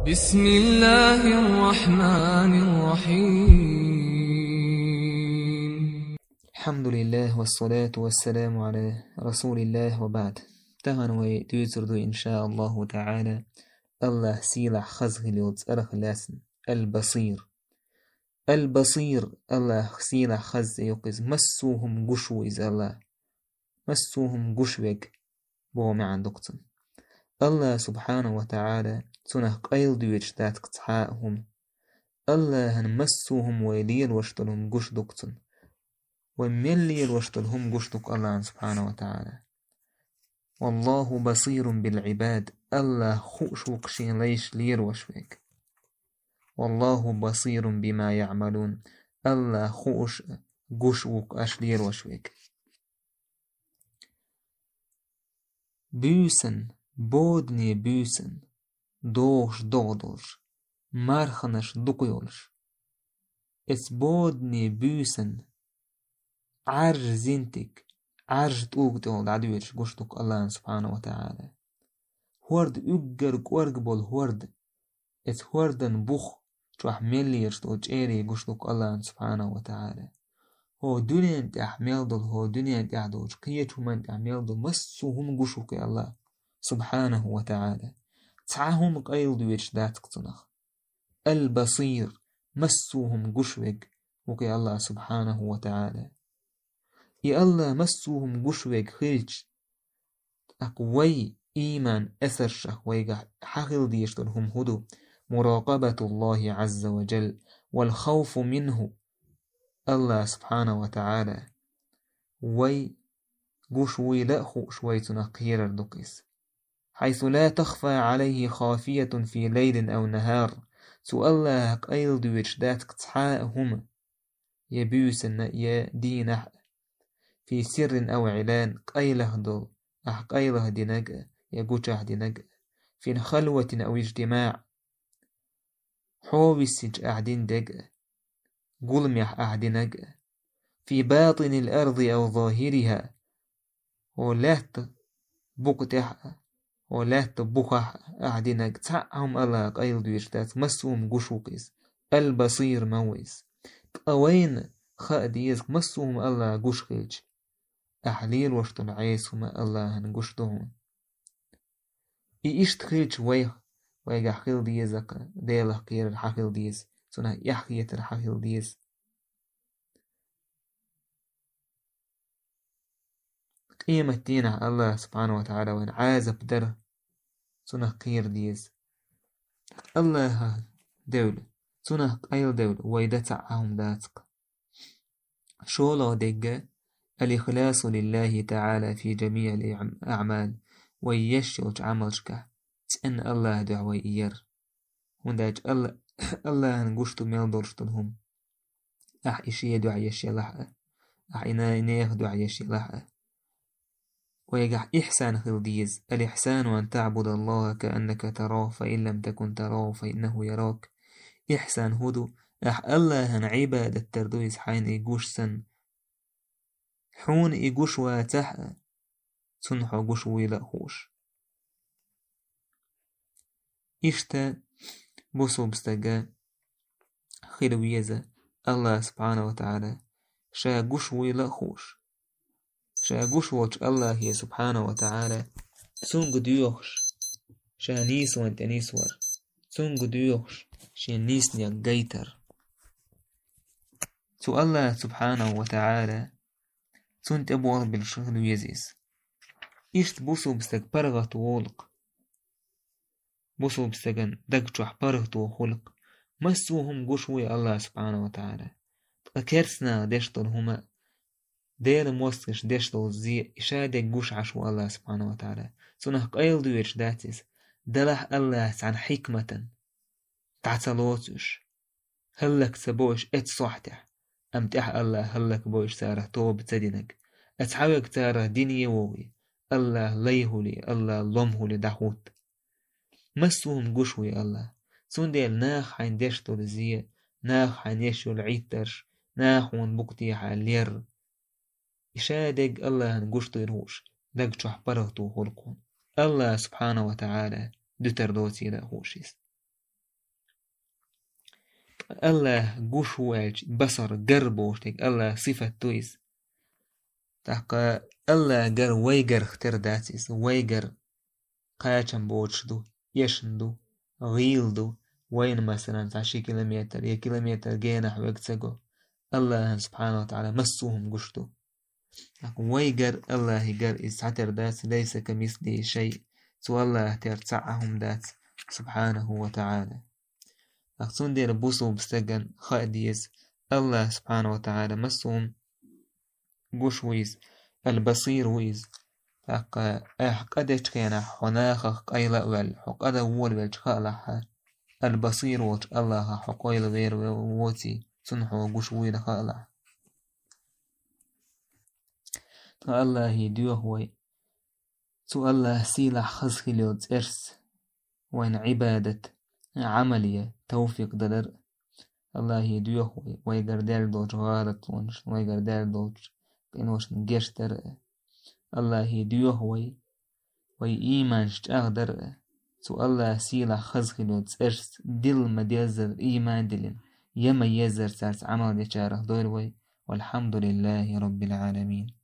بسم الله الرحمن الرحيم. الحمد لله والصلاة والسلام على رسول الله وبعد. تهنوي دوتردو إن شاء الله تعالى الله سيلح خزغ ليوت أرخ لاسن البصير الله سيلح خز يقز مسوهم قشو إز الله مسوهم قشوك بو معن دقتن الله سبحانه وتعالى تنه قيل دويش دات قطحاءهم الله هنمسوهم ويليل واشتلهم قش دقتن وملي الوشتلهم قشتك الله سبحانه وتعالى. والله بصير بالعباد الله خوش وقشين ليش لير وشويك. والله بصير بما يعملون الله خوش قش وقش لير وشويك. بوسن بودني بوسن دوش دغدوش مرخنش دقيولش اس بودني بوسن عرج زينتك عرج توقتول عدويش قشتك الله سبحانه وتعالى. هورد اقرق ورقبول هورد ات هوردن بوخ تروح مليش توج ايري قشتك الله سبحانه وتعالى. هو دنيا انت احمل دول هو دنيا انت اعدوش قيتهم انت احمل دول مسوهم قشوك الله سبحانه وتعالى. تعاهم قيل دويش داتك تنخ البصير مسوهم قشوك وكي الله سبحانه وتعالى. يا الله مسوهم قشوك خيج أقوي إيمان أثر شخ ويقع حقل ديشتلهم هدو مراقبة الله عز وجل والخوف منه الله سبحانه وتعالى وي قشوي لأخو شويتنا قير الدقيس حيث لا تخفى عليه خافية في ليل أو نهار سو الله قيل دويش داتك تحاءهم يبيوسن يا دينه في سر أو علان قيله دل قيله دينك يقوشه دينك في خلوة أو اجتماع حوبسج أعدين دق قلمح أعدينك في باطن الأرض أو ظاهرها ولات بقتح ولات بقح أعدينك تعهم الله قيل دويشتات مسوم قشوقيس البصير مويس أوين خاديز مسوم الله قشخيج أحليل وشتن عيسهم الله هنقشتهم إيشت خيج ويقع خيل ديزك ديله قير الحقيل ديز سنة يحقية الحقيل ديز قيمة دينه الله سبحانه وتعالى وين عازب در سنة قير ديز الله دولة سنة قيل دولة ويدتعهم داتق شولا دقة الإخلاص لله تعالى في جميع الأعمال ويشوج عملشك تأن الله دعوة إير ونداج الله نقشتو ميلدورشتلهم إشي دعا يشي لحقة إنايخ دعا يشي لحقة ويقع إحسان خلديز الإحسان أن تعبد الله كأنك تراه فإن لم تكن تراه فإنه يراك إحسان هدو الله عبادة تردويز حين إيقوش سن حون إيقوش واتح سنحو قوش ويلأخوش إشتا بوسو بستقى خلويزة الله سبحانه وتعالى شا قوش ويلأخوش شا قوش وش الله هي سبحانه وتعالى سن قديوخش شا نيس وانت نيسور سن قديوخش شا نيس نيا قيتر سو الله سبحانه وتعالى سنت أبوال بالشغل ويزيس إشت بوسو بستق برغة وولق بوسو بستقن دقشوح برغة وخلق مسوهم قشوي الله سبحانه وتعالى أكرسنا دشتل هما ديل موسكش دشتل زي إشادة قش عشو الله سبحانه وتعالى سنه قيل دويش داتس دلح الله عن حكمة تعتلوتش هلك سبوش اتصحتح أمتح الله هلك بوش ساره توب تدينك أتحاوك تاره ديني ووي الله ليهولي الله لمهولي دحوت مسوهم قشوي الله سنديل ناخ عين دشتو لزي ناخ عين يشو العيترش ناخ ون بقتي حالير إشادق الله نقشتو يرهوش دق شح برغتو خلقون الله سبحانه وتعالى دتر دوتي لأخوشيس الله قوش واج بصر قربوشتك الله صفة تويس تحقا الله قر ويقر اختر داتيس ويقر قاچن بوشدو يشندو غيلدو وين مثلا 10 كيلومتر يا كيلومتر جينا ويقتسقو الله سبحانه وتعالى مسوهم قشتو ويقر الله يقر إسعتر دات ليس كمثله شيء سوى الله ترتعهم دات سبحانه وتعالى أقصون دير بوصو بستقن خاديز الله سبحانه وتعالى مسوهم قش ويز البصير ويز قدش كينا حناخ قيلا وال قد أول والشخالح البصير وش الله حقيل غير ووتي سنحو قش ويد خالح الله يدوه وي سو الله سيلح خزخليوت إرس وين عبادة عملية توفيق دلر الله يدوه وي ويقردال دوج غارت ونش ويقردال دوج كإنوش نجشتر الله يدوه وي إيمان شتأغدر سو الله سيلح خزخليوت إرس دل مديزر إيمان دلن يما يزر سارس عمل يشاره دور وي والحمد لله رب العالمين.